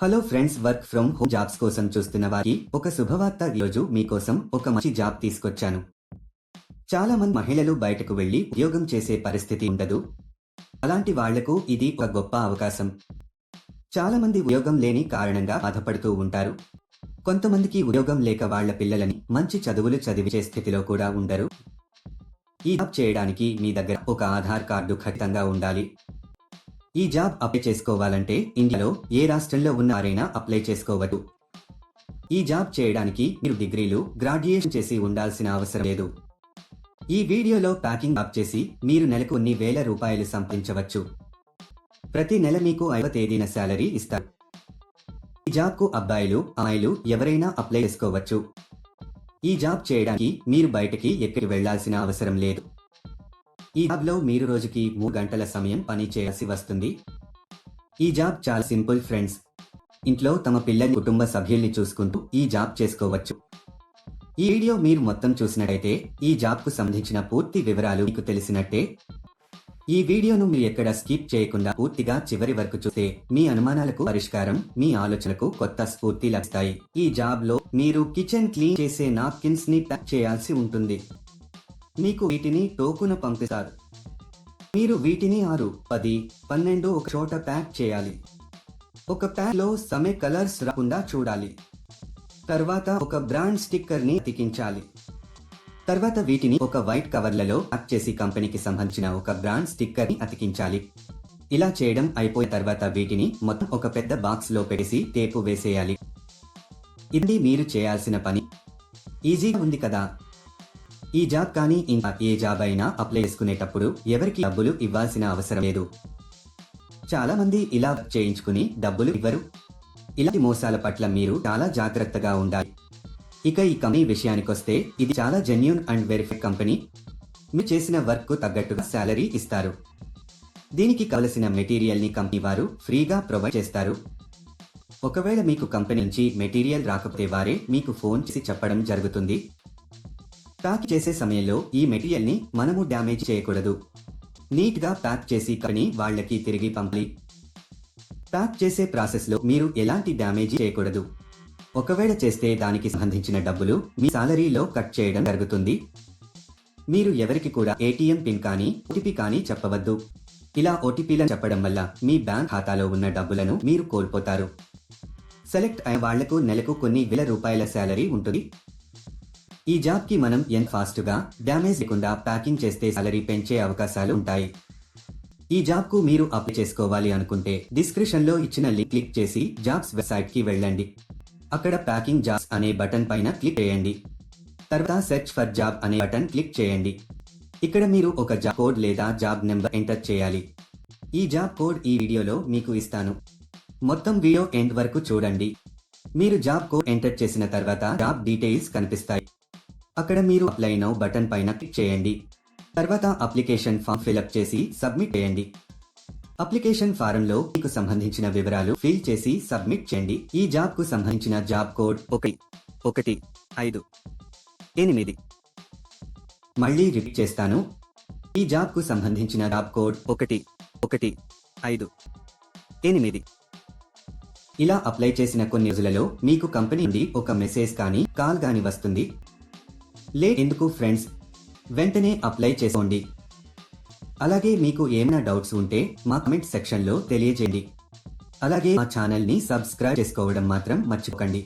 Hello friends, work from home jobs కోసం చూస్తున్న వారికి ఒక శుభవార్త. ఈరోజు మీకోసం ఒక మంచి జాబ్ తీసుకొచ్చాను. చాలా మంది మహిళలు బయటకు వెళ్లి ఉద్యోగం చేసే పరిస్థితి ఉండదు. అలాంటి వాళ్లకు ఇది ఒక గొప్ప అవకాశం. చాలా మంది ఉద్యోగం లేని కారణంగా బాధపడుతూ ఉంటారు. కొంతమందికి ఉద్యోగం లేక వాళ్ల పిల్లలని మంచి చదువులు చదివించే స్థితిలో కూడా ఉండరు. ఈ జాబ్ చేయడానికి మీ దగ్గర ఒక ఆధార్ కార్డు ఖచ్చితంగా ఉండాలి. ఈ జాబ్ అప్లై చేసుకోవాలంటే ఇండియాలో ఏ రాష్ట్రంలో ఉన్నారైనా అప్లై చేసుకోవచ్చు. ఈ జాబ్ చేయడానికి మీరు డిగ్రీలు, గ్రాడ్యుయేషన్ చేసి ఉండాల్సిన అవసరం లేదు. ఈ వీడియోలో ప్యాకింగ్ జాబ్ చేసి మీరు నెలకు కొన్ని వేల రూపాయలు సంపాదించవచ్చు. ప్రతి నెల మీకు 5వ తేదీన శాలరీ ఇస్తారు. ఈ జాబ్కు అబ్బాయిలు, అమ్మాయిలు ఎవరైనా అప్లై చేసుకోవచ్చు. ఈ జాబ్ చేయడానికి మీరు బయటకి ఎక్కడికి వెళ్లాల్సిన అవసరం లేదు. ఈ జాబ్లో మీరు రోజుకి 3 గంటల సమయం పని చేయాల్సి వస్తుంది. ఈ జాబ్ చాలా సింపుల్ ఫ్రెండ్స్. ఇంట్లో తమ పిల్లల కుటుంబ సభ్యుల్ని చూసుకుంటూ ఈ జాబ్ చేసుకోవచ్చు. ఈ వీడియో మీరు మొత్తం చూసినట్టయితే ఈ జాబ్కు సంబంధించిన పూర్తి వివరాలు మీకు తెలిసినట్టే. ఈ వీడియోను మీరు ఎక్కడ స్కిప్ చేయకుండా పూర్తిగా చివరి వరకు చూస్తే మీ అనుమానాలకు పరిష్కారం, మీ ఆలోచనకు కొత్త స్ఫూర్తి లభిస్తాయి. ఈ జాబ్లో మీరు కిచెన్ క్లీన్ చేసే నాప్కిన్స్ ని ప్యాక్ చేయాల్సి ఉంటుంది. మీకు వీటిని టోకున పంపిస్తారు. మీరు వీటిని 6, 10, 12 ఒక చోట ప్యాక్ చేయాలి. ఒక ప్యాక్ లో సమే కలర్స్ రాకుండా చూడాలి. తర్వాత ఒక బ్రాండ్ స్టిక్కర్ ని అతికించాలి. తర్వాత వీటిని ఒక వైట్ కవర్లలో ప్యాక్ చేసి కంపెనీకి సంబంధించిన ఒక బ్రాండ్ స్టిక్కర్ ని అతికించాలి. ఇలా చేయడం అయిపోయిన తర్వాత వీటిని మొత్తం ఒక పెద్ద బాక్స్ లో పెట్టేసి టేపు వేసేయాలి. ఇది మీరు చేయాల్సిన పని. ఈజీగా ఉంది కదా? ఈ జాబ్ కానీ ఇంకా ఏ జాబ్ అయినా అప్లై చేసుకునేటప్పుడు ఎవరికి డబ్బులు ఇవ్వాల్సిన అవసరం లేదు. చాలా మంది ఇలా చేయించుకుని డబ్బులు ఇవ్వరు. ఇలాంటి మోసాల పట్ల మీరు చాలా జాగ్రత్తగా ఉండాలి. ఇక ఈ కంపెనీ విషయానికొస్తే ఇది చాలా జెన్యూన్ అండ్ వెరిఫైడ్ కంపెనీ. మీరు చేసిన వర్క్ కు తగ్గట్టుగా శాలరీ ఇస్తారు. దీనికి కావలసిన మెటీరియల్ ని కంపెనీ వారు ఫ్రీగా ప్రొవైడ్ చేస్తారు. ఒకవేళ మీకు కంపెనీ నుంచి మెటీరియల్ రాకపోతే వారే మీకు ఫోన్ చేసి చెప్పడం జరుగుతుంది. ప్యాక్ చేసే సమయంలో ఈ మెటీరియల్ ని మనము డ్యామేజ్ చేయకూడదు. నీట్ గా ప్యాక్ చేసి కంపెనీ వాళ్ళకి తిరిగి పంపాలి. ప్యాక్ చేసే ప్రాసెస్ లో మీరు ఎలాంటి డ్యామేజ్ చేయకూడదు. ఒకవేళ చేస్తే దానికి సంబంధించిన డబ్బులు మీ సాలరీలో కట్ చేయడం జరుగుతుంది. మీరు ఎవరికి కూడా ఏటీఎం పిన్ కానీ ఓటీపీ కానీ చెప్పవద్దు. ఇలా ఓటీపీలను చెప్పడం వల్ల మీ బ్యాంక్ ఖాతాలో ఉన్న డబ్బులను మీరు కోల్పోతారు. సెలెక్ట్ అయిన వాళ్లకు నెలకు కొన్ని వేల రూపాయల శాలరీ ఉంటుంది. ఈ జాబ్ కి మనం ఎంత ఫాస్ట్ గా డ్యామేజ్ లేకుండా ప్యాకింగ్ చేస్తే సాలరీ పెంచే అవకాశాలు ఉంటాయి. ఈ జాబ్ కు మీరు అప్లై చేసుకోవాలి అనుకుంటే డిస్క్రిప్షన్ లో ఇచ్చిన లింక్ క్లిక్ చేసి జాబ్స్ వెబ్సైట్ కి వెళ్ళండి. అక్కడ ప్యాకింగ్ జాబ్స్ అనే బటన్ పైన క్లిక్ చేయండి. తర్వాత సెర్చ్ ఫర్ జాబ్ అనే బటన్ క్లిక్ చేయండి. ఇక్కడ మీరు ఒక జాబ్ కోడ్ లేదా జాబ్ నెంబర్ ఎంటర్ చేయాలి. ఈ జాబ్ కోడ్ ఈ వీడియోలో మీకు ఇస్తాను. మొత్తం వీడియో ఎండ్ వరకు చూడండి. మీరు జాబ్ కోడ్ ఎంటర్ చేసిన తర్వాత జాబ్ డీటెయిల్స్ కనిపిస్తాయి. అక్కడ మీరు అప్లై నౌ బటన్ పైన క్లిక్ చేయండి. తర్వాత అప్లికేషన్ ఫామ్ ఫిల్అప్ చేసి సబ్మిట్ చేయండి. అప్లికేషన్ ఫారం లో మీకు సంబంధించిన వివరాలు ఫిల్ చేసి సబ్మిట్ చేయండి. ఈ జాబ్ కు సంబంధించిన జాబ్ కోడ్ 1158. మళ్ళీ రిపీట్ చేస్తాను. ఈ జాబ్ కు సంబంధించిన జాబ్ కోడ్ 1158. ఇలా అప్లై చేసిన కొన్ని రోజులలో మీకు కంపెనీ నుండి ఒక మెసేజ్ కానీ కాల్ కానీ వస్తుంది. లేట్ ఎందుకు ఫ్రెండ్స్, వెంటనే అప్లై చేసుకోండి. అలాగే మీకు ఏమైనా డౌట్స్ ఉంటే మా కామెంట్ సెక్షన్ లో తెలియజేయండి. అలాగే మా ఛానల్ ని సబ్స్క్రైబ్ చేసుకోవడం మాత్రం మర్చిపోకండి.